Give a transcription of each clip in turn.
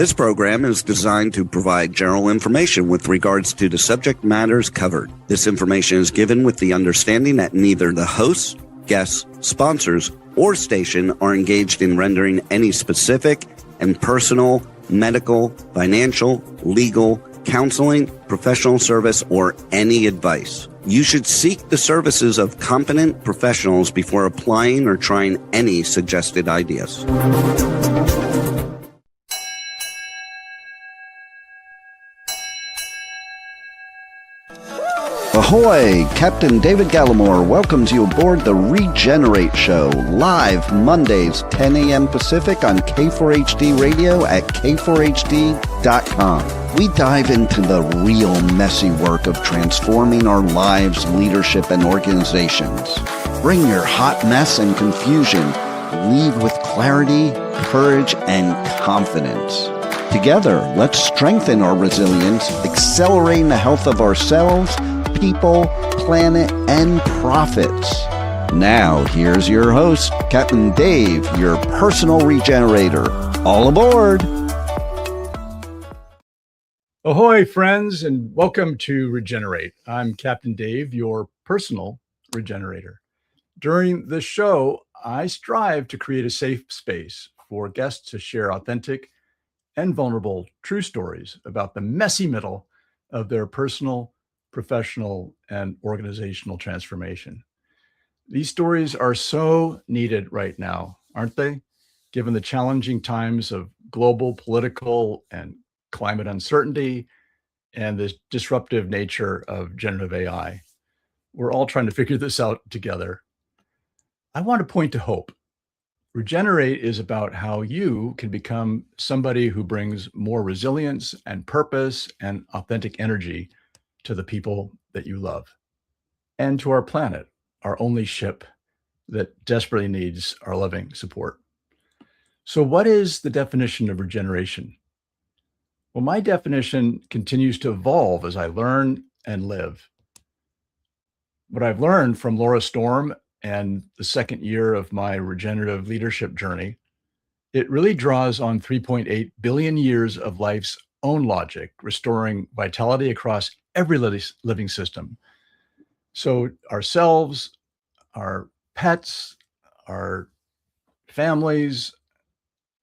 This program is designed to provide general information with regards to the subject matters covered. This information is given with the understanding that neither the hosts, guests, sponsors, or station are engaged in rendering any specific and personal, medical, financial, legal, counseling, professional service, or any advice. You should seek the services of competent professionals before applying or trying any suggested ideas. Ahoy! Captain David Gallimore welcomes you aboard the Regenerate Show, live Mondays, 10 a.m. Pacific on K4HD Radio at k4hd.com. We dive into the real messy work of transforming our lives, leadership, and organizations. Bring your hot mess and confusion. Leave with clarity, courage, and confidence. Together, let's strengthen our resilience, accelerating the health of ourselves, people, planet, and profits. Now, here's your host, Captain Dave, your personal regenerator. All aboard! Ahoy, friends, and welcome to Regenerate. I'm Captain Dave, your personal regenerator. During the show, I strive to create a safe space for guests to share authentic and vulnerable true stories about the messy middle of their personal, professional, and organizational transformation. These stories are so needed right now, aren't they? Given the challenging times of global political and climate uncertainty and the disruptive nature of generative AI. We're all trying to figure this out together. I want to point to hope. Regenerate is about how you can become somebody who brings more resilience and purpose and authentic energy to the people that you love and to our planet, our only ship that desperately needs our loving support. So what is the definition of regeneration? Well, my definition continues to evolve as I learn and live. What I've learned from Laura Storm and the second year of my regenerative leadership journey, it really draws on 3.8 billion years of life's own logic, restoring vitality across every living system. So ourselves, our pets, our families,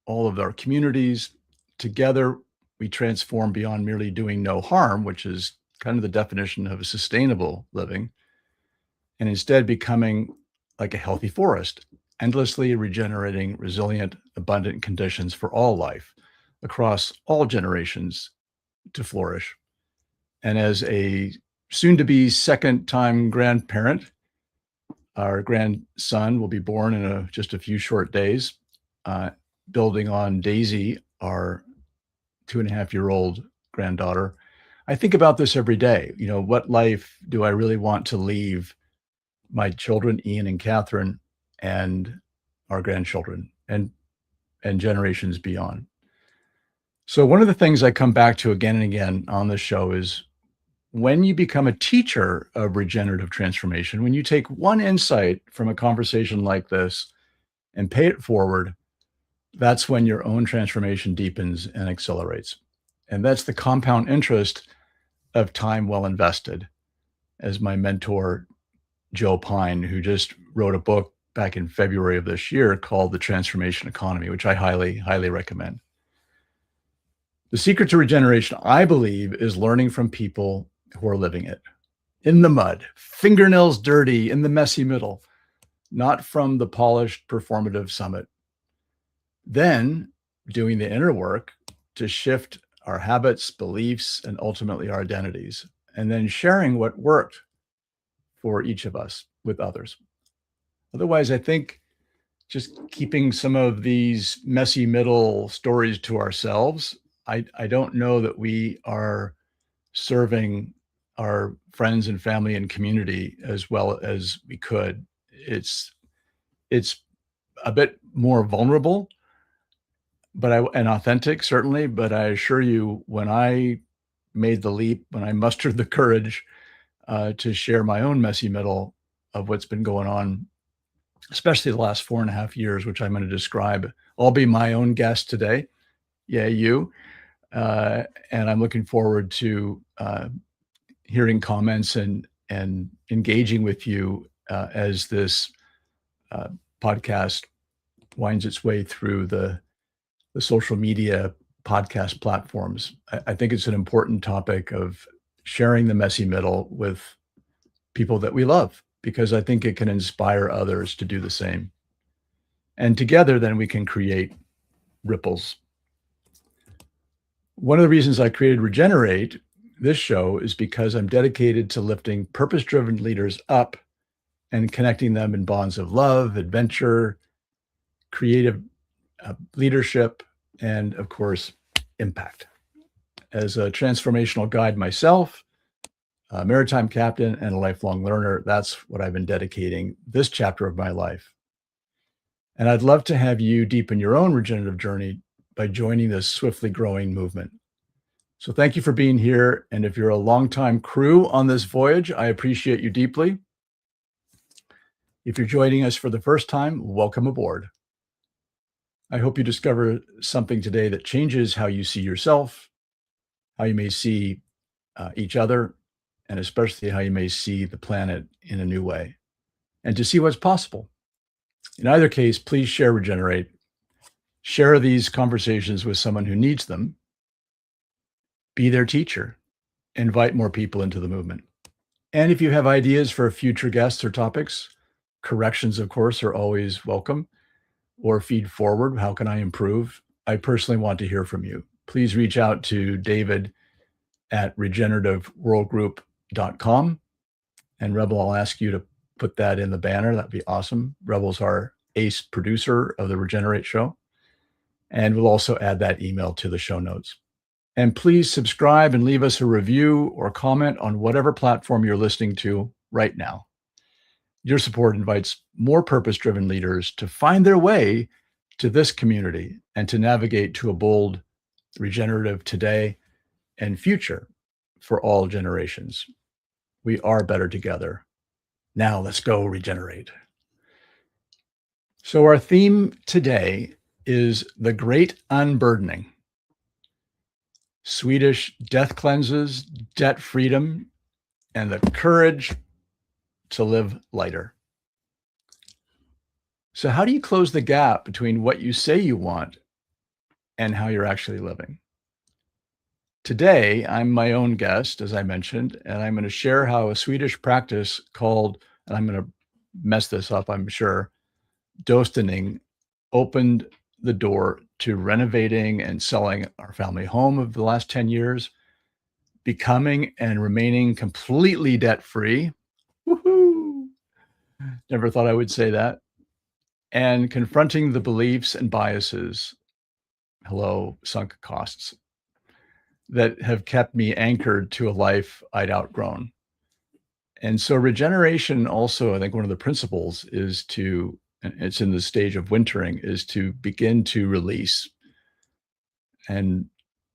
all of our communities, together we transform beyond merely doing no harm, which is kind of the definition of a sustainable living, and instead becoming like a healthy forest, endlessly regenerating resilient, abundant conditions for all life across all generations to flourish. And as a soon-to-be second-time grandparent, our grandson will be born in just a few short days, building on Daisy, our 2.5-year-old granddaughter. I think about this every day. You know, what life do I really want to leave my children, Ian and Catherine, and our grandchildren, and generations beyond? So one of the things I come back to again and again on this show is when you become a teacher of regenerative transformation, when you take one insight from a conversation like this and pay it forward, that's when your own transformation deepens and accelerates. And that's the compound interest of time well invested, as my mentor, Joe Pine, who just wrote a book back in February of this year called The Transformation Economy, which I highly, highly recommend. The secret to regeneration, I believe, is learning from people who are living it in the mud, fingernails dirty, in the messy middle, not from the polished performative summit. Then doing the inner work to shift our habits, beliefs, and ultimately our identities, and then sharing what worked for each of us with others. Otherwise, I think just keeping some of these messy middle stories to ourselves, I don't know that we are serving our friends and family and community as well as we could. It's a bit more vulnerable, and authentic, certainly. But I assure you, when I made the leap, when I mustered the courage to share my own messy middle of what's been going on, especially the last 4.5 years, which I'm going to describe, I'll be my own guest today. Yeah, you. And I'm looking forward to hearing comments and engaging with you as this uh, podcast winds its way through the social media podcast platforms. I think it's an important topic of sharing the messy middle with people that we love, because I think it can inspire others to do the same. And together, then we can create ripples. One of the reasons I created Regenerate, this show, is because I'm dedicated to lifting purpose-driven leaders up and connecting them in bonds of love, adventure, creative leadership, and of course, impact. As a transformational guide myself, a maritime captain, and a lifelong learner, that's what I've been dedicating this chapter of my life. And I'd love to have you deepen your own regenerative journey by joining this swiftly growing movement. So thank you for being here. And if you're a longtime crew on this voyage, I appreciate you deeply. If you're joining us for the first time, welcome aboard. I hope you discover something today that changes how you see yourself, how you may see each other, and especially how you may see the planet in a new way, and to see what's possible. In either case, please share Regenerate. Share these conversations with someone who needs them. Be their teacher. Invite more people into the movement. And if you have ideas for future guests or topics, corrections, of course, are always welcome, or feed forward. How can I improve? I personally want to hear from you. Please reach out to David at regenerativeworldgroup.com. And Rebel, I'll ask you to put that in the banner. That'd be awesome. Rebel's our ace producer of the Regenerate show. And we'll also add that email to the show notes. And please subscribe and leave us a review or comment on whatever platform you're listening to right now. Your support invites more purpose-driven leaders to find their way to this community and to navigate to a bold, regenerative today and future for all generations. We are better together. Now let's go regenerate. So our theme today is the great unburdening. Swedish death cleanses, debt freedom, and the courage to live lighter. So how do you close the gap between what you say you want and how you're actually living? Today, I'm my own guest, as I mentioned, and I'm going to share how a Swedish practice called, and I'm going to mess this up, I'm sure, döstädning, opened the door to renovating and selling our family home of the last 10 years, becoming and remaining completely debt-free. Woohoo! Never thought I would say that. And confronting the beliefs and biases, hello, sunk costs, that have kept me anchored to a life I'd outgrown. And so regeneration also, I think one of the principles is to, and it's in the stage of wintering, is to begin to release. And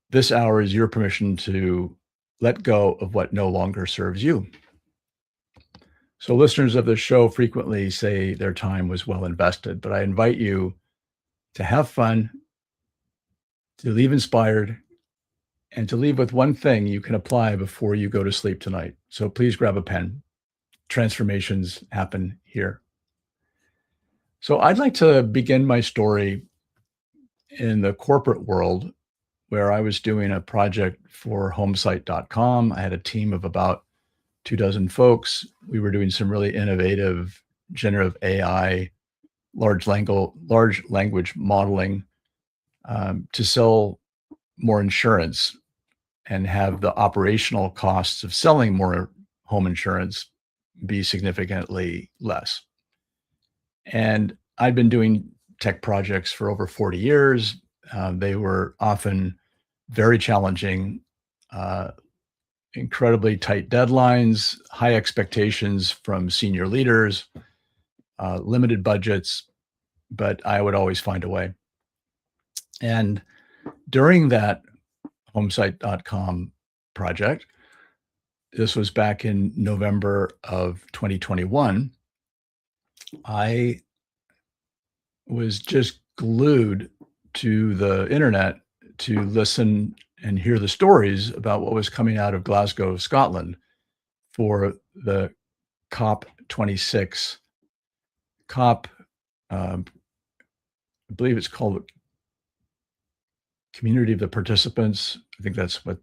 this hour is your permission to let go of what no longer serves you. So listeners of the show frequently say their time was well invested, but I invite you to have fun, to leave inspired, and to leave with one thing you can apply before you go to sleep tonight. So please grab a pen. Transformations happen here. So I'd like to begin my story in the corporate world, where I was doing a project for homesite.com. I had a team of about 24 folks. We were doing some really innovative generative AI, large language modeling to sell more insurance and have the operational costs of selling more home insurance be significantly less. And I'd been doing tech projects for over 40 years. They were often very challenging, incredibly tight deadlines, high expectations from senior leaders, limited budgets, but I would always find a way. And during that homesite.com project, this was back in November of 2021, I was just glued to the internet to listen and hear the stories about what was coming out of Glasgow, Scotland for the COP26. COP, I believe it's called Community of the Participants. I think that's what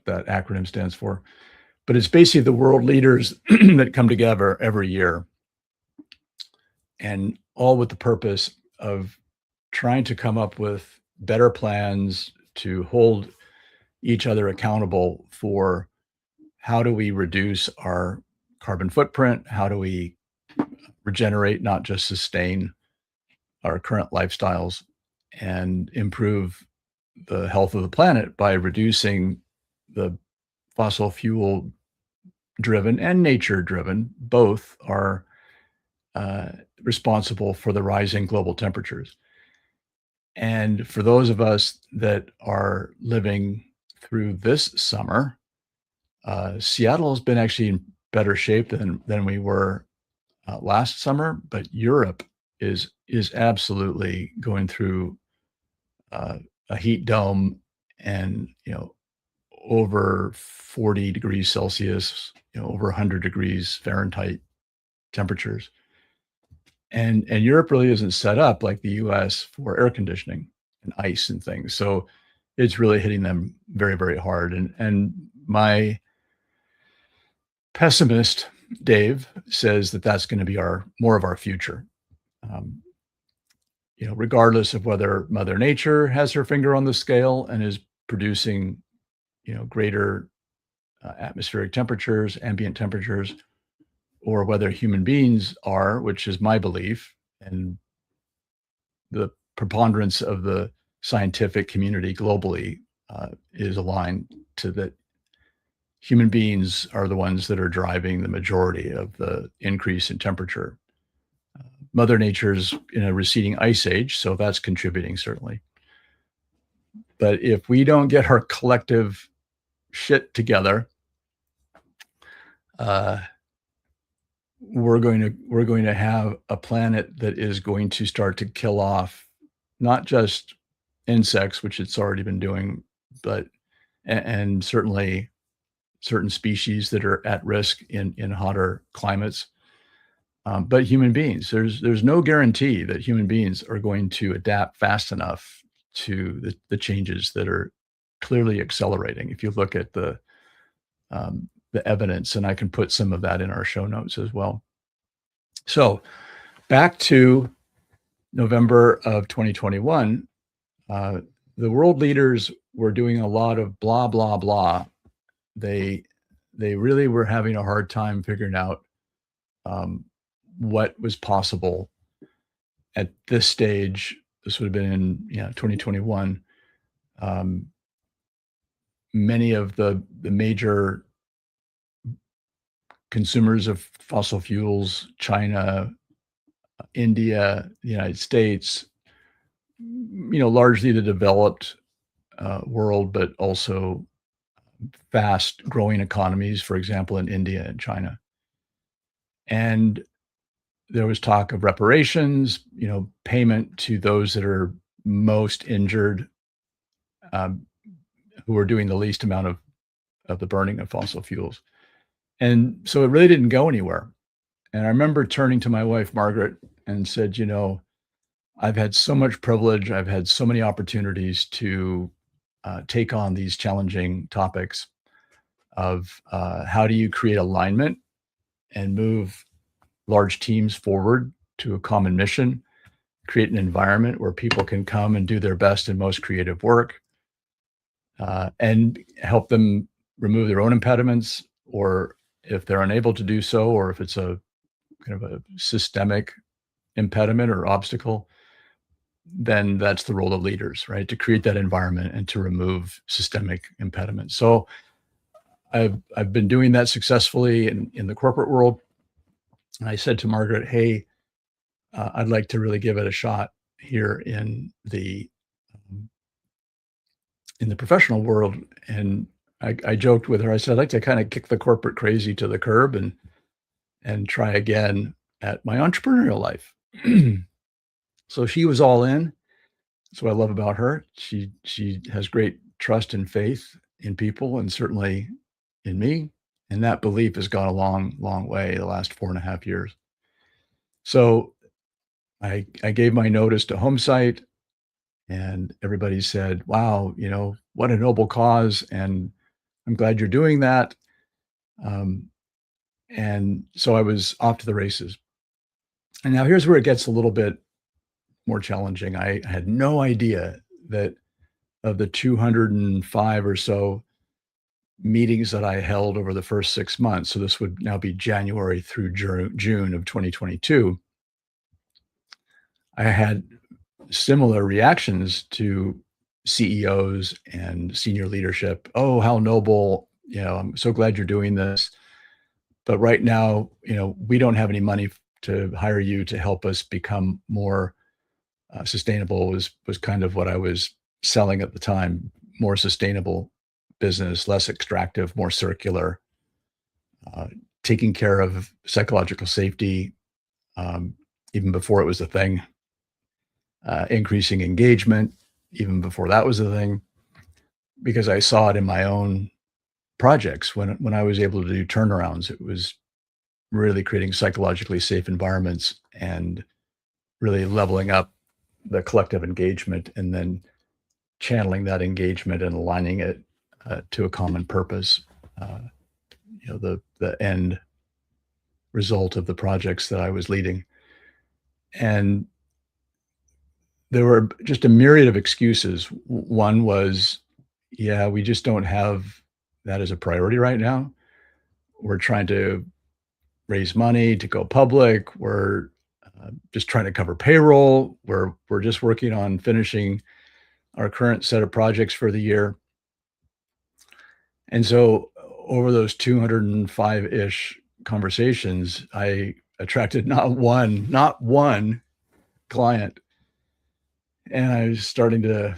that acronym stands for. But it's basically the world leaders that come together every year, and all with the purpose of trying to come up with better plans to hold each other accountable for how do we reduce our carbon footprint? How do we regenerate, not just sustain our current lifestyles, and improve the health of the planet by reducing the fossil fuel driven and nature driven, both are responsible for the rising global temperatures. And for those of us that are living through this summer, Seattle has been actually in better shape than we were last summer, but Europe is absolutely going through a heat dome, and over 40 degrees Celsius, over 100 degrees Fahrenheit temperatures. And Europe really isn't set up like the US for air conditioning and ice and things. So it's really hitting them very, very hard. And my pessimist, Dave, says that that's going to be more of our future. Regardless of whether Mother Nature has her finger on the scale and is producing, greater atmospheric temperatures, ambient temperatures, or whether human beings are, which is my belief, and the preponderance of the scientific community globally is aligned to that. Human beings are the ones that are driving the majority of the increase in temperature. Mother Nature's in a receding ice age, so that's contributing certainly. But if we don't get our collective shit together, we're going to have a planet that is going to start to kill off not just insects, which it's already been doing, but and certainly certain species that are at risk in hotter climates. But human beings, there's no guarantee that human beings are going to adapt fast enough to the changes that are clearly accelerating. If you look at the evidence, and I can put some of that in our show notes as well. So back to November of 2021, the world leaders were doing a lot of blah, blah, blah. They really were having a hard time figuring out what was possible at this stage. This would have been in 2021. Many of the major consumers of fossil fuels, China, India, the United States, largely the developed world, but also fast growing economies, for example, in India and China. And there was talk of reparations, payment to those that are most injured, who are doing the least amount of the burning of fossil fuels. And so it really didn't go anywhere. And I remember turning to my wife, Margaret, and said, I've had so much privilege. I've had so many opportunities to take on these challenging topics of how do you create alignment and move large teams forward to a common mission, create an environment where people can come and do their best and most creative work, and help them remove their own impediments, or if they're unable to do so, or if it's a kind of a systemic impediment or obstacle, then that's the role of leaders, right? To create that environment and to remove systemic impediments. So I've been doing that successfully in the corporate world. And I said to Margaret, hey, I'd like to really give it a shot here in the professional world. And I joked with her. I said, I'd like to kind of kick the corporate crazy to the curb and try again at my entrepreneurial life. So she was all in. That's what I love about her. She has great trust and faith in people, and certainly in me. And that belief has gone a long, long way the last 4.5 years. So I gave my notice to home site, and everybody said, "Wow, what a noble cause, and I'm glad you're doing that." Um, and so I was off to the races. And now here's where it gets a little bit more challenging. I had no idea that of the 205 or so meetings that I held over the first 6 months, so this would now be January through June of 2022, I had similar reactions to CEOs and senior leadership. "Oh, how noble. I'm so glad you're doing this. But right now, we don't have any money to hire you to help us become more sustainable," was kind of what I was selling at the time. More sustainable business, less extractive, more circular, uh, taking care of psychological safety, um, even before it was a thing, increasing engagement even before that was a thing, because I saw it in my own projects when I was able to do turnarounds. It was really creating psychologically safe environments and really leveling up the collective engagement, and then channeling that engagement and aligning it to a common purpose. Uh, the end result of the projects that I was leading. And there were just a myriad of excuses. One was, yeah, we just don't have that as a priority right now. We're trying to raise money to go public. We're just trying to cover payroll. We're just working on finishing our current set of projects for the year. And so over those 205-ish conversations, I attracted not one client. And I was starting to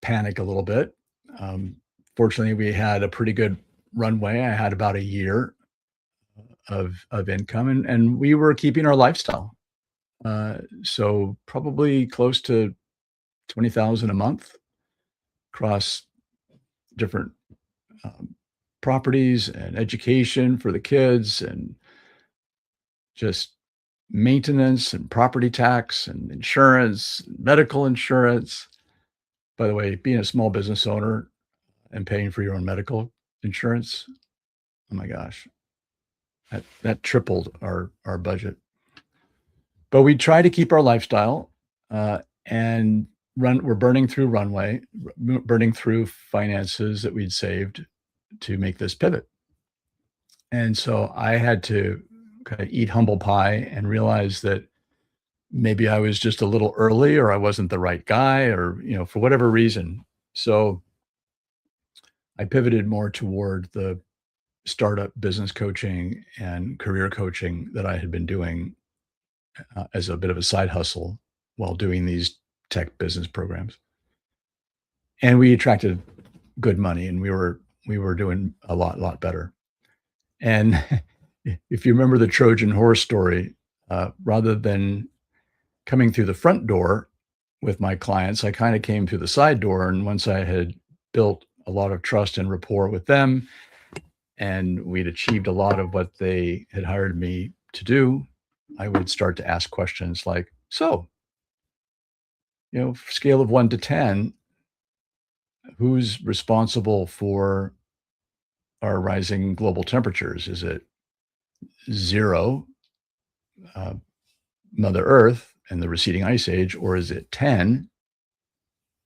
panic a little bit. Um, Fortunately, we had a pretty good runway. I had about a year of income, and we were keeping our lifestyle. So probably close to 20,000 a month across different um, properties and education for the kids, and just maintenance and property tax and insurance, medical insurance. By the way, being a small business owner and paying for your own medical insurance, oh my gosh, that tripled our budget. But we try to keep our lifestyle, and we're burning through runway, burning through finances that we'd saved to make this pivot. And so I had to kind of eat humble pie and realize that maybe I was just a little early, or I wasn't the right guy, or, for whatever reason. So I pivoted more toward the startup business coaching and career coaching that I had been doing as a bit of a side hustle while doing these tech business programs. And we attracted good money, and we were doing a lot better. And if you remember the Trojan horse story, rather than coming through the front door with my clients, I kind of came through the side door. And once I had built a lot of trust and rapport with them, and we'd achieved a lot of what they had hired me to do, I would start to ask questions like, "So, scale of 1 to 10, who's responsible for our rising global temperatures? Is it 0, uh, Mother Earth and the receding ice age, or is it 10,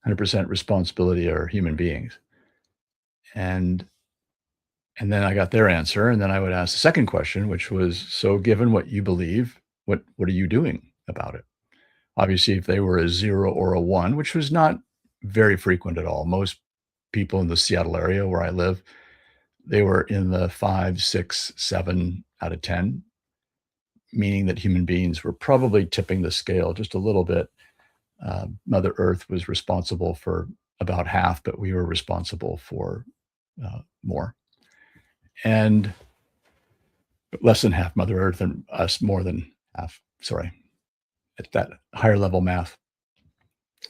100% responsibility are human beings?" And and then I got their answer, and then I would ask the second question, which was, "So given what you believe, what are you doing about it?" Obviously, if they were a 0 or a 1, which was not very frequent at all. Most people in the Seattle area where I live, they were in the 5, 6, 7 out of 10, meaning that human beings were probably tipping the scale just a little bit. Mother Earth was responsible for about half, but we were responsible for more. And less than half Mother Earth, and us more than half. Sorry, at that higher level math.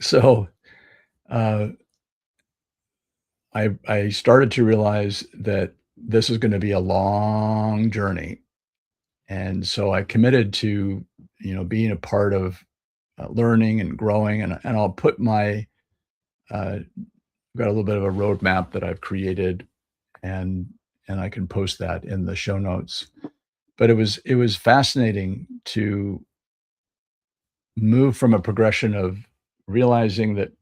So uh, I started to realize that this is going to be a long journey. And so I committed to, being a part of learning and growing. And I'll put uh, got a little bit of a roadmap that I've created, and I can post that in the show notes. But it was fascinating to move from a progression of realizing that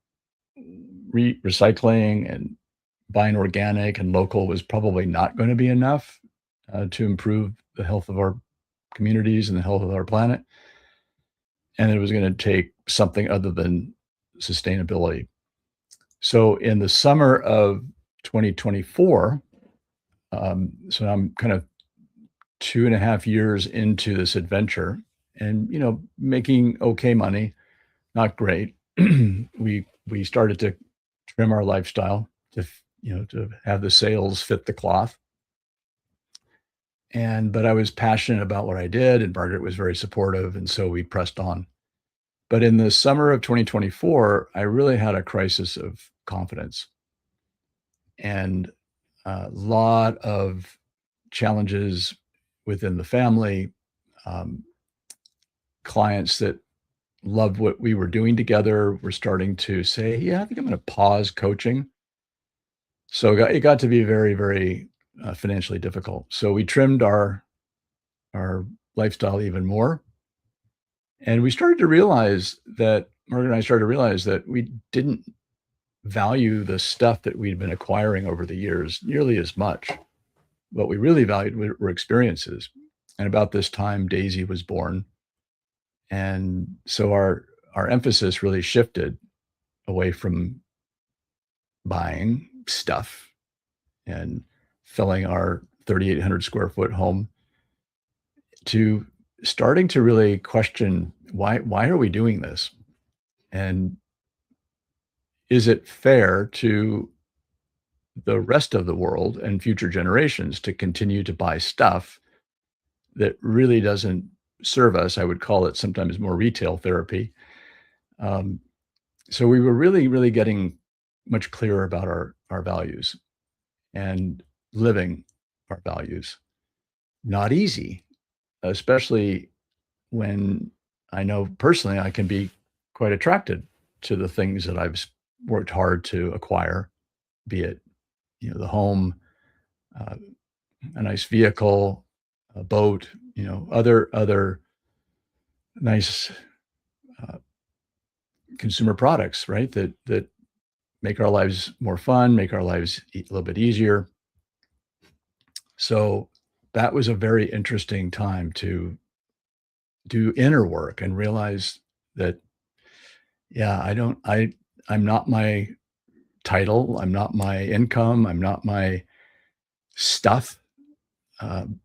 recycling and buying organic and local was probably not going to be enough to improve the health of our communities and the health of our planet. And it was going to take something other than sustainability. So in the summer of 2024, so I'm kind of 2.5 years into this adventure, and making okay money, not great. We started to trim our lifestyle to have the sales fit the cloth. But I was passionate about what I did, and Margaret was very supportive, and so we pressed on. But in the summer of 2024, I really had a crisis of confidence, and a lot of challenges within the family, um, clients that loved what we were doing together were starting to say, "Yeah, I think I'm going to pause coaching." So it got to be very, very financially difficult. So we trimmed our lifestyle even more, and we started to realize that Margaret and I started to realize that we didn't value the stuff that we'd been acquiring over the years nearly as much. What we really valued were experiences. And about this time, Daisy was born, and so our emphasis really shifted away from buying stuff and filling our 3,800 square foot home to starting to really question why are we doing this? And is it fair to the rest of the world and future generations to continue to buy stuff that really doesn't serve us? I would call it sometimes more retail therapy. Um, so we were really, really getting much clearer about our values and living our values. Not easy, especially when I know personally I can be quite attracted to the things that I've worked hard to acquire, be it the home, uh, a nice vehicle, a boat, other nice uh, consumer products, right? That make our lives more fun, make our lives a little bit easier. So that was a very interesting time to do inner work and realize that, yeah, I'm not my title, I'm not my income, I'm not my stuff. Um,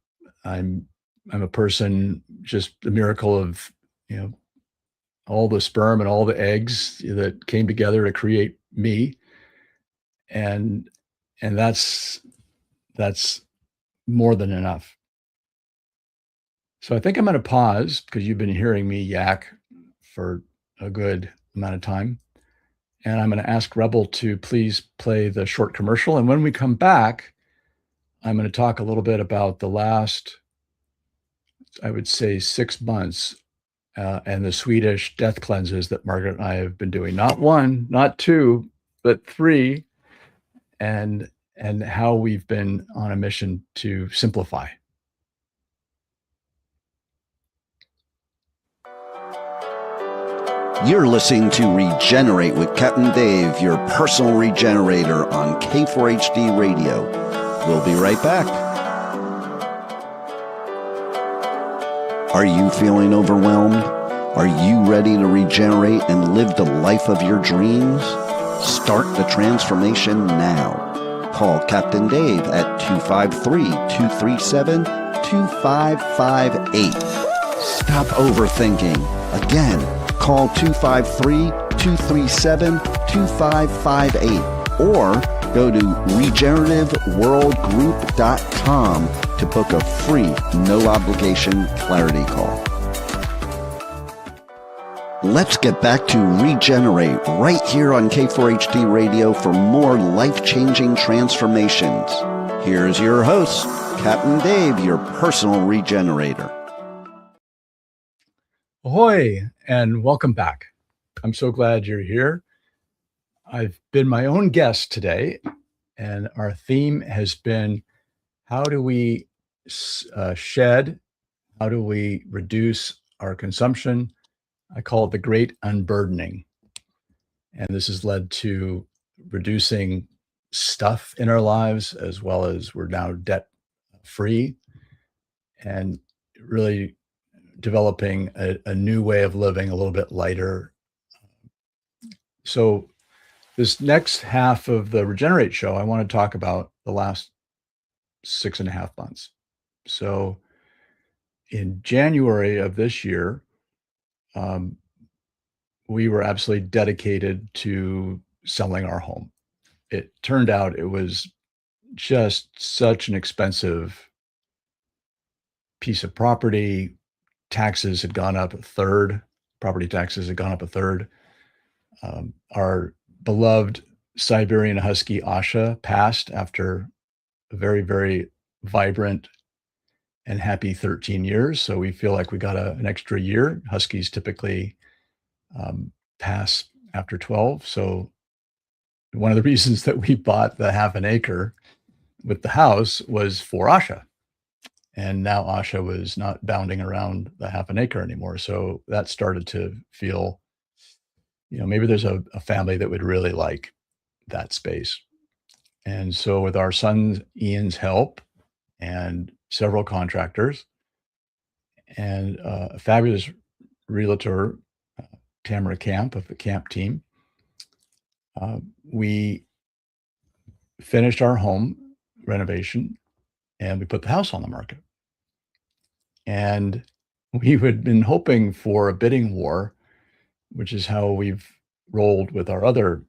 I'm I'm a person, just the miracle of you know all the sperm and all the eggs that came together to create me, and that's more than enough. So I think I'm going to pause because you've been hearing me yak for a good amount of time, and I'm going to ask Rebel to please play the short commercial. And when we come back, I'm going to talk a little bit about the last, I would say, 6 months and the Swedish death cleanses that Margaret and I have been doing. Not one, not two, but three, and how we've been on a mission to simplify. You're listening to Regenerate with Captain Dave, your personal regenerator on K4HD Radio. We'll be right back. Are you feeling overwhelmed? Are you ready to regenerate and live the life of your dreams? Start the transformation now. Call Captain Dave at 253-237-2558. Stop overthinking. Again, call 253-237-2558 or go to regenerativeworldgroup.com to book a free, no-obligation clarity call. Let's get back to Regenerate right here on K4HD Radio for more life-changing transformations. Here's your host, Captain Dave, your personal regenerator. Ahoy, and welcome back. I'm so glad you're here. I've been my own guest today, and our theme has been, how do we shed? How do we reduce our consumption? I call it the great unburdening. And this has led to reducing stuff in our lives, as well as we're now debt free, and really developing a new way of living, a little bit lighter. So this next half of the Regenerate show, I want to talk about the last 6.5 months. So in January of this year, we were absolutely dedicated to selling our home. It turned out it was just such an expensive piece of property. Taxes had gone up a third. Property taxes had gone up a third. Our beloved Siberian Husky, Asha, passed after a very, very vibrant and happy 13 years. So we feel like we got an extra year. Huskies typically pass after 12. So one of the reasons that we bought the half an acre with the house was for Asha. And now Asha was not bounding around the half an acre anymore. So that started to feel, maybe there's a family that would really like that space. And so with our son Ian's help and several contractors and a fabulous realtor, Tamara Capt of the Capt team, we finished our home renovation and we put the house on the market. And we had been hoping for a bidding war, which is how we've rolled with our other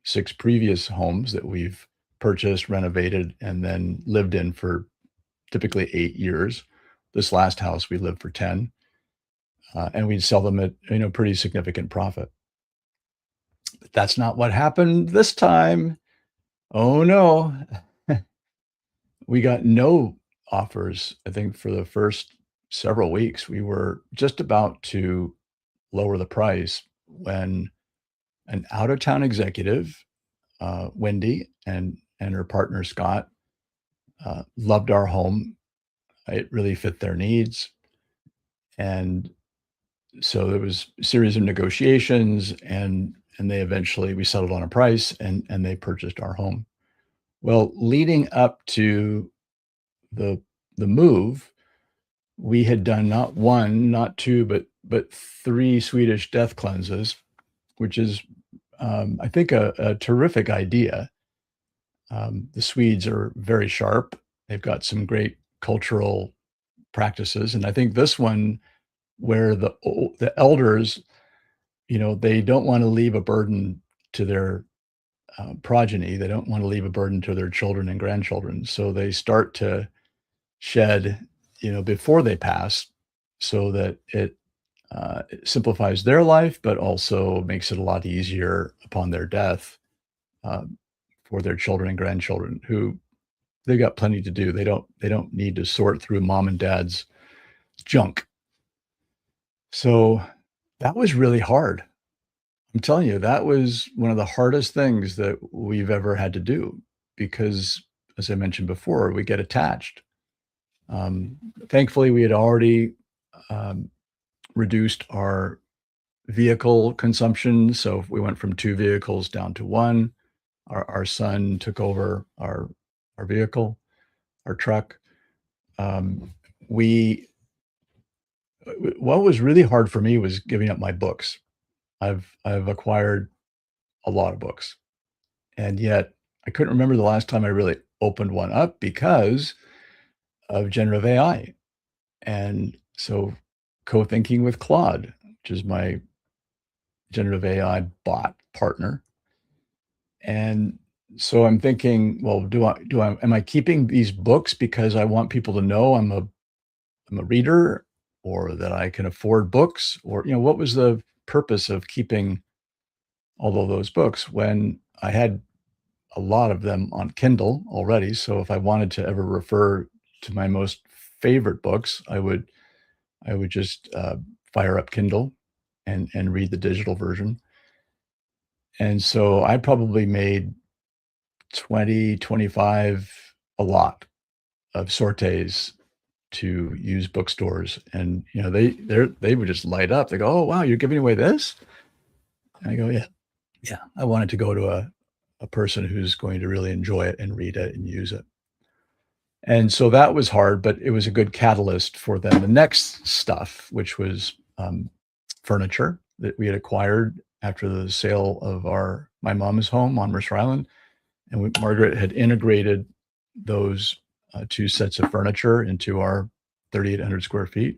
6 previous homes that we've purchased, renovated, and then lived in for typically 8 years. This last house we lived for 10, and we'd sell them at pretty significant profit. But that's not what happened this time. Oh no. We got no offers. I think for the first several weeks, we were just about to lower the price when an out-of-town executive, Wendy, and her partner, Scott, loved our home. It really fit their needs. And so there was a series of negotiations, and we settled on a price, and they purchased our home. Well, leading up to the move, we had done not 1, not 2, but 3 Swedish death cleanses, which is, I think, a terrific idea. The Swedes are very sharp. They've got some great cultural practices, and I think this one, where the elders, they don't want to leave a burden to their progeny. They don't want to leave a burden to their children and grandchildren. So they start to shed, before they pass, so that it simplifies their life, but also makes it a lot easier upon their death for their children and grandchildren, who they've got plenty to do. They don't need to sort through mom and dad's junk. So that was really hard. I'm telling you, that was one of the hardest things that we've ever had to do, because, as I mentioned before, we get attached. Thankfully, we had already reduced our vehicle consumption. So we went from 2 vehicles down to 1. Our son took over our vehicle, our truck. What was really hard for me was giving up my books. I've acquired a lot of books, and yet I couldn't remember the last time I really opened one up because of generative AI. And so co-thinking with Claude, which is my generative AI bot partner. And so I'm thinking, well, am I keeping these books because I want people to know I'm a reader, or that I can afford books, or, what was the purpose of keeping all of those books when I had a lot of them on Kindle already? So if I wanted to ever refer to my most favorite books, I would just fire up Kindle and read the digital version. And so I probably made 20, 25, a lot of sorties to use bookstores. And they would just light up. They go, "Oh wow, you're giving away this?" And I go, "Yeah, yeah. I wanted to go to a person who's going to really enjoy it and read it and use it." And so that was hard, but it was a good catalyst for then the next stuff, which was furniture that we had acquired after the sale of my mom's home on Mercer Island. And Margaret had integrated those two sets of furniture into our 3,800 square feet.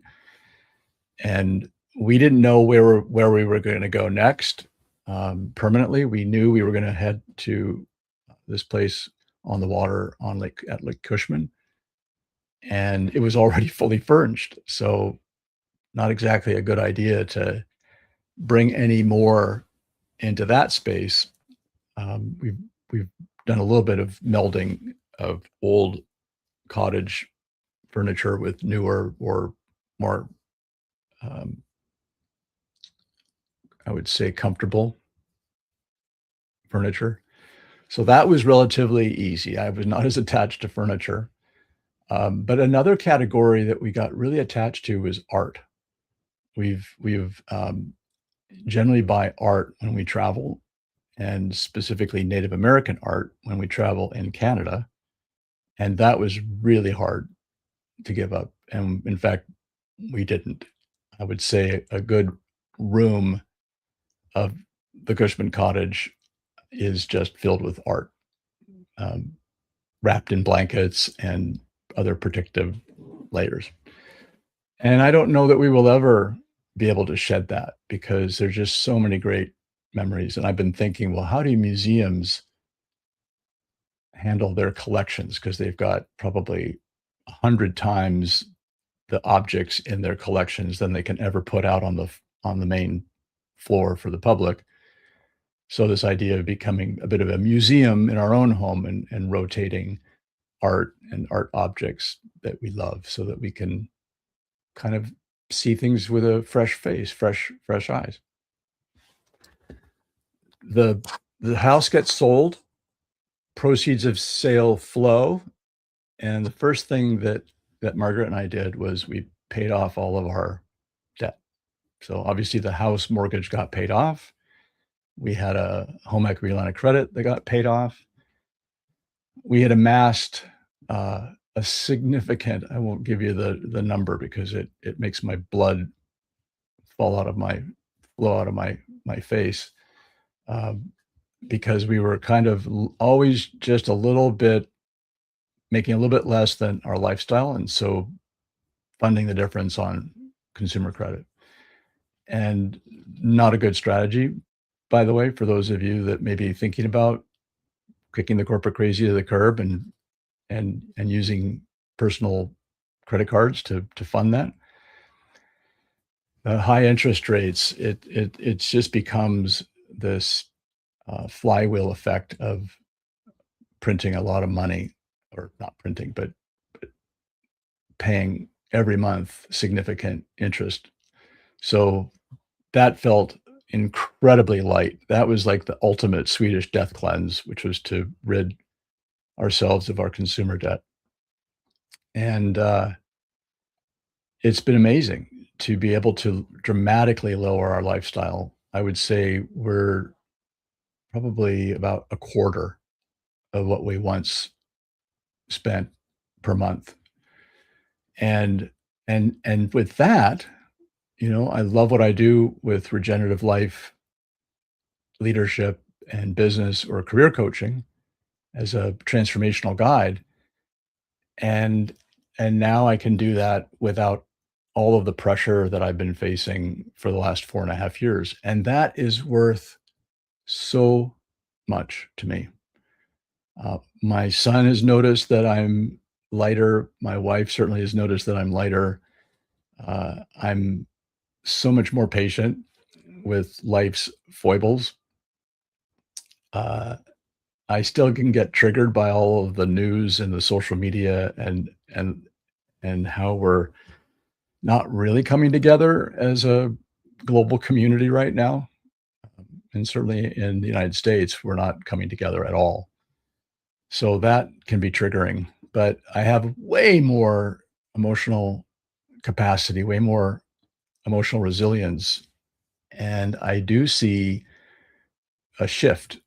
And we didn't know where we were going to go next permanently. We knew we were going to head to this place on the water at Lake Cushman, and it was already fully furnished. So not exactly a good idea to bring any more into that space. We've done a little bit of melding of old cottage furniture with newer or more, um, I would say, comfortable furniture. So that was relatively easy. I was not as attached to furniture. But another category that we got really attached to was art. We've generally buy art when we travel, and specifically Native American art when we travel in Canada. And that was really hard to give up. And in fact, we didn't. I would say a good room of the Cushman cottage is just filled with art, um, wrapped in blankets and other protective layers. And I don't know that we will ever be able to shed that because there's just so many great memories. And I've been thinking, well, how do museums handle their collections? Because they've got probably 100 times the objects in their collections than they can ever put out on the main floor for the public. So this idea of becoming a bit of a museum in our own home and rotating art and art objects that we love so that we can kind of see things with a fresh face, fresh eyes. The the house gets sold, proceeds of sale flow, and the first thing that Margaret and I did was we paid off all of our debt. So obviously the house mortgage got paid off. We had a home equity line of credit that got paid off. We had amassed a significant, I won't give you the number because it makes my blood flow out of my face, um, because we were kind of always just a little bit making a little bit less than our lifestyle, and so funding the difference on consumer credit. And not a good strategy, by the way, for those of you that may be thinking about kicking the corporate crazy to the curb and using personal credit cards to fund that. High interest rates, it just becomes this flywheel effect of printing a lot of money, or not printing, but paying every month significant interest. So that felt incredibly light. That was like the ultimate Swedish death cleanse, which was to rid ourselves of our consumer debt. And it's been amazing to be able to dramatically lower our lifestyle. I would say we're probably about a quarter of what we once spent per month. And and with that, I love what I do with regenerative life leadership and business or career coaching as a transformational guide. And and now I can do that without all of the pressure that I've been facing for the last 4.5 years. And that is worth so much to me. My son has noticed that I'm lighter. My wife certainly has noticed that I'm lighter. I'm so much more patient with life's foibles. Uh, I still can get triggered by all of the news and the social media and how we're not really coming together as a global community right now. And certainly in the United States, we're not coming together at all. So that can be triggering. But I have way more emotional capacity, way more emotional resilience. And I do see a shift.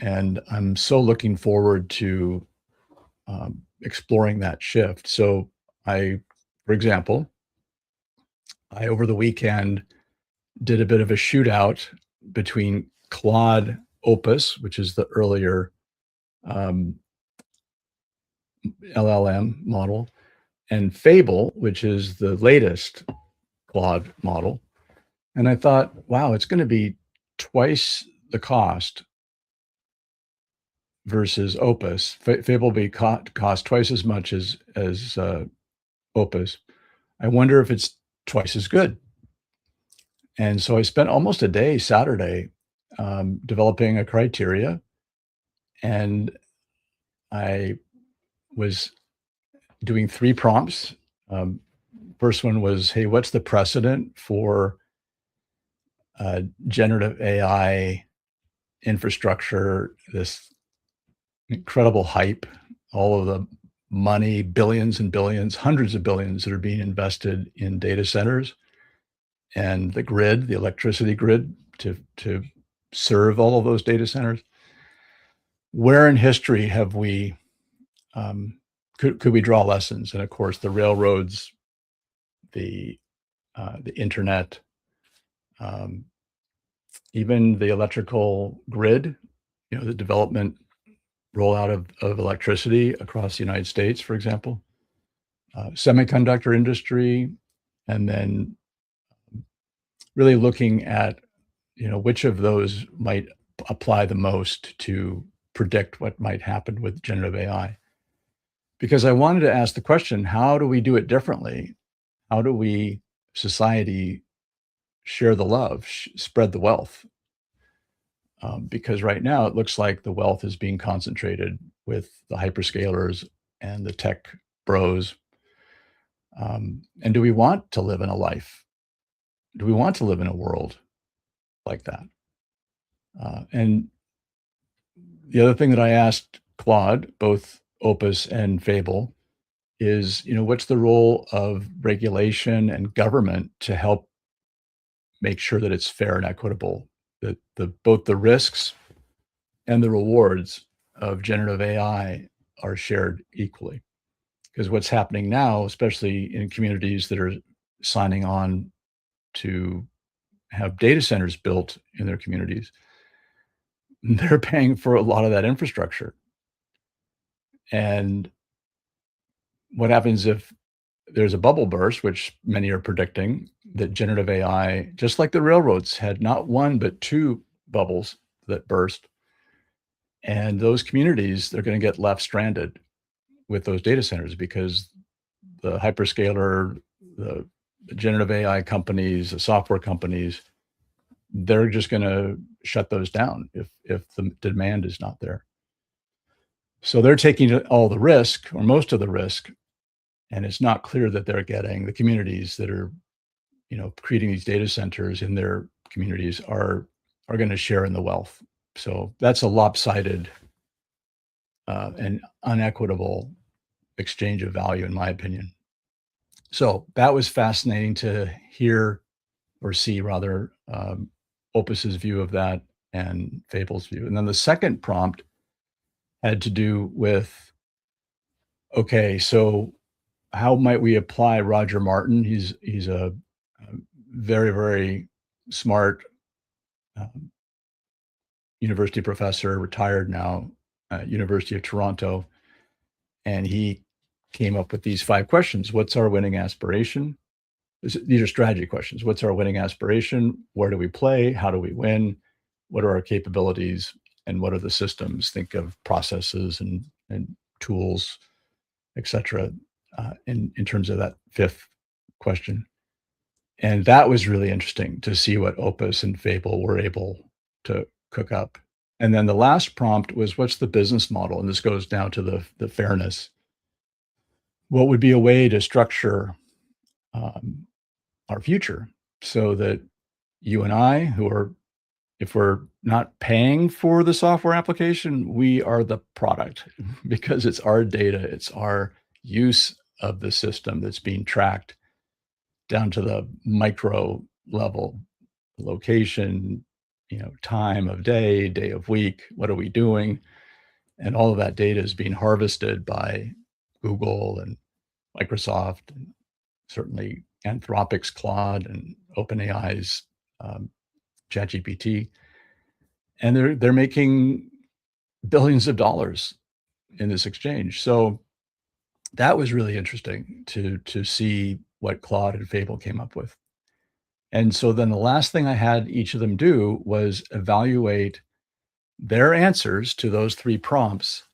And I'm so looking forward to exploring that shift. So for example, I over the weekend did a bit of a shootout between Claude Opus, which is the earlier um, LLM model, and Fable, which is the latest Claude model. And I thought, wow, it's going to be twice the cost versus Opus. Fable will be cost twice as much as Opus. I wonder if it's twice as good. And so I spent almost a day Saturday developing a criteria, and I was doing 3 prompts. Um, First one was, "Hey, what's the precedent for generative AI infrastructure, this incredible hype, all of the money, billions and billions, hundreds of billions that are being invested in data centers and the grid, the electricity grid to serve all of those data centers. Where in history have we could we draw lessons?" And of course, the railroads, the internet, um, even the electrical grid, the development rollout of electricity across the United States, for example, semiconductor industry, and then really looking at which of those might apply the most to predict what might happen with generative AI. Because I wanted to ask the question, how do we do it differently? How do we, society, share the love, spread the wealth? Because right now it looks like the wealth is being concentrated with the hyperscalers and the tech bros. And do we want to live in a life? Do we want to live in a world like that? And the other thing that I asked Claude, both Opus and Fable, is, what's the role of regulation and government to help make sure that it's fair and equitable, that both the risks and the rewards of generative AI are shared equally? Because what's happening now, especially in communities that are signing on to have data centers built in their communities, they're paying for a lot of that infrastructure. And what happens if there's a bubble burst, which many are predicting, that generative AI, just like the railroads had not one, but 2 bubbles that burst. And those communities, they're going to get left stranded with those data centers because the hyperscaler, the generative AI companies, the software companies, they're just going to shut those down if the demand is not there. So they're taking all the risk or most of the risk, and it's not clear that they're getting the communities that are creating these data centers in their communities are going to share in the wealth. So that's a lopsided and unequitable exchange of value, in my opinion. So that was fascinating to hear or see, rather, Opus's view of that and Fable's view. And then the second prompt had to do with, okay, so how might we apply Roger Martin? He's a very, very smart university professor, retired now, University of Toronto, and he came up with these 5 questions. What's our winning aspiration? These are strategy questions. What's our winning aspiration? Where do we play? How do we win? What are our capabilities? And what are the systems? Think of processes and tools, et cetera, in terms of that 5th question. And that was really interesting to see what Opus and Fable were able to cook up. And then the last prompt was, what's the business model? And this goes down to the fairness. What would be a way to structure um, our future so that you and I, who are, if we're not paying for the software application, we are the product because it's our data, it's our use of the system that's being tracked down to the micro level, location, time of day, day of week, what are we doing? And all of that data is being harvested by Google and Microsoft, and certainly Anthropic's Claude and OpenAI's um, ChatGPT, and they're making billions of dollars in this exchange. So that was really interesting to see what Claude and Fable came up with. And so then the last thing I had each of them do was evaluate their answers to those three prompts,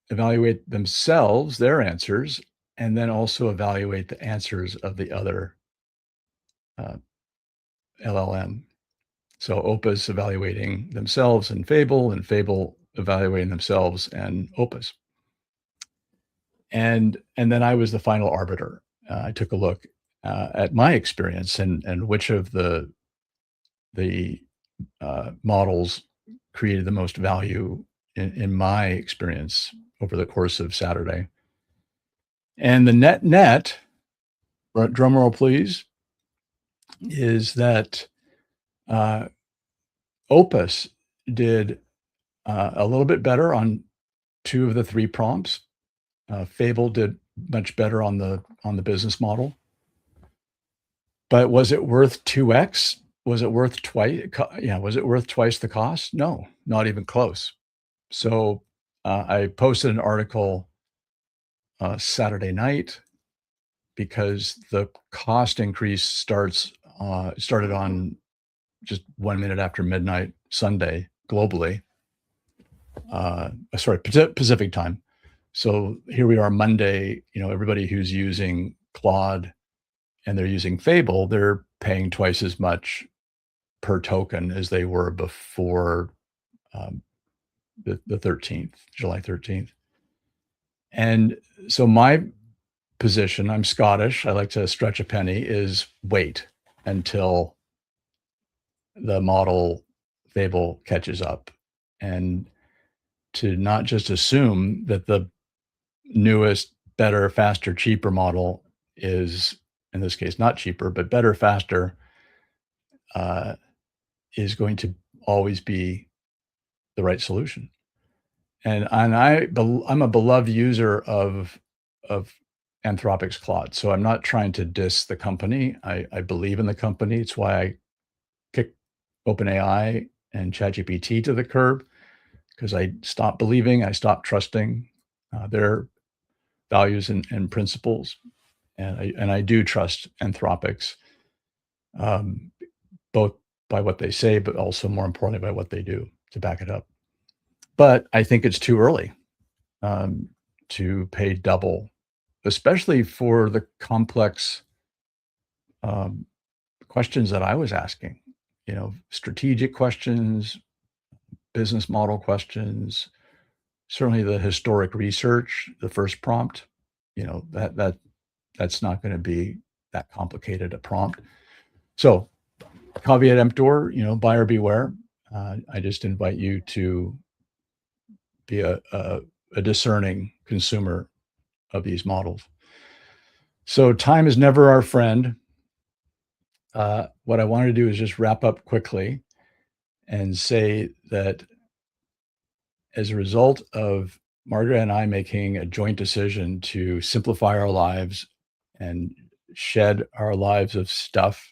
evaluate themselves, their answers, and then also evaluate the answers of the other uh, LLM. So Opus evaluating themselves and Fable evaluating themselves and Opus. And then I was the final arbiter. I took a look at my experience and which of the models created the most value in my experience over the course of Saturday. And the net, drum roll please, is that Opus did a little bit better on two of the three prompts. Fable did much better on the business model. But was it worth 2x? Was it worth twice? Yeah, was it worth twice the cost? No, not even close. So I posted an article Saturday night because the cost increase started on just 1 minute after midnight Sunday globally. Sorry, Pacific time. So here we are Monday. Everybody who's using Claude and they're using Fable, they're paying twice as much per token as they were before the 13th, July 13th. And so my position, I'm Scottish, I like to stretch a penny, is wait until the model Fable catches up, and to not just assume that the newest, better, faster, cheaper model is, in this case, not cheaper, but better, faster, is going to always be the right solution. And I'm a beloved user of Anthropic's Claude, so I'm not trying to diss the company. I believe in the company. It's why I kicked OpenAI and ChatGPT to the curb, because I stopped believing, I stopped trusting their values and principles, and I do trust Anthropic's, um, both by what they say, but also more importantly by what they do to back it up. But I think it's too early to pay double, especially for the complex um, questions that I was asking. Strategic questions, business model questions, certainly the historic research, the first prompt. That's not going to be that complicated a prompt. So, caveat emptor, buyer beware. I just invite you to be a discerning consumer of these models. So time is never our friend. What I wanted to do is just wrap up quickly and say that as a result of Margaret and I making a joint decision to simplify our lives and shed our lives of stuff,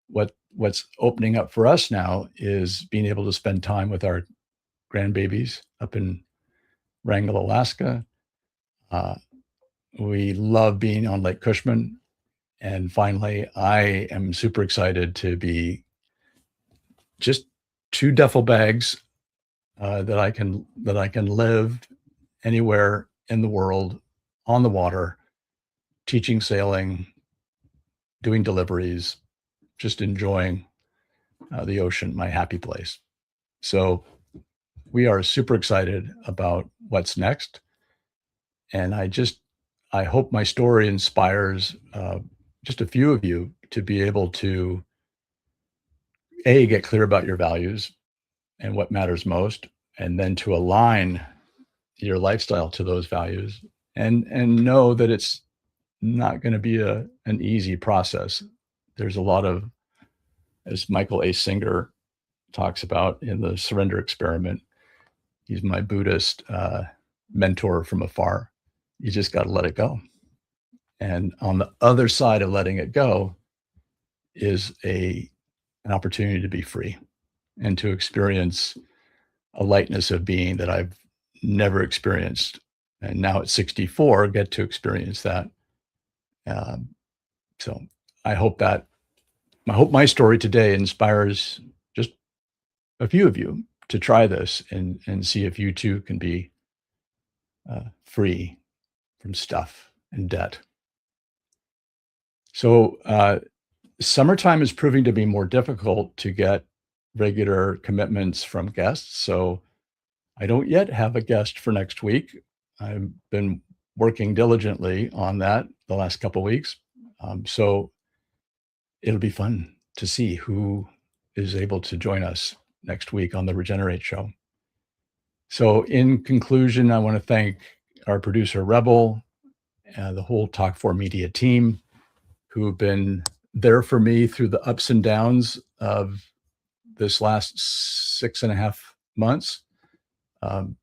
what's opening up for us now is being able to spend time with our grandbabies up in Wrangell, Alaska. We love being on Lake Cushman. And finally, I am super excited to be just two duffel bags that I can live anywhere in the world on the water, teaching sailing, doing deliveries, just enjoying the ocean, my happy place. So we are super excited about what's next. And I hope my story inspires just a few of you to be able to, get clear about your values and what matters most, and then to align your lifestyle to those values, and know that it's not going to be an easy process. There's a lot of, as Michael A. Singer talks about in the Surrender Experiment, he's my Buddhist mentor from afar. You just got to let it go. And on the other side of letting it go is an opportunity to be free and to experience a lightness of being that I've never experienced. And now at 64, get to experience that. So I hope my story today inspires just a few of you to try this and see if you too can be free from stuff and debt. So summertime is proving to be more difficult to get regular commitments from guests. So I don't yet have a guest for next week. I've been working diligently on that the last couple of weeks. So it'll be fun to see who is able to join us next week on the Regenerate show. So in conclusion, I want to thank our producer, Rebel, the whole Talk4 Media team, who have been there for me through the ups and downs of this last 6.5 months.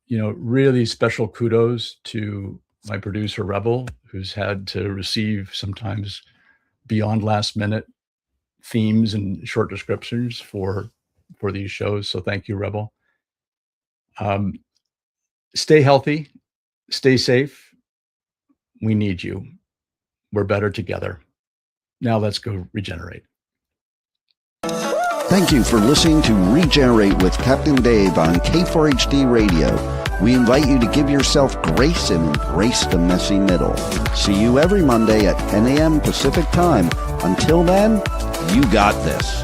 Really special kudos to my producer, Rebel, who's had to receive sometimes beyond last minute themes and short descriptions for these shows. So thank you, Rebel. Stay healthy, stay safe. We need you. We're better together. Now let's go regenerate. Thank you for listening to Regenerate with Captain Dave on K4HD Radio. We invite you to give yourself grace and embrace the messy middle. See you every Monday at 10 a.m. Pacific Time. Until then, you got this.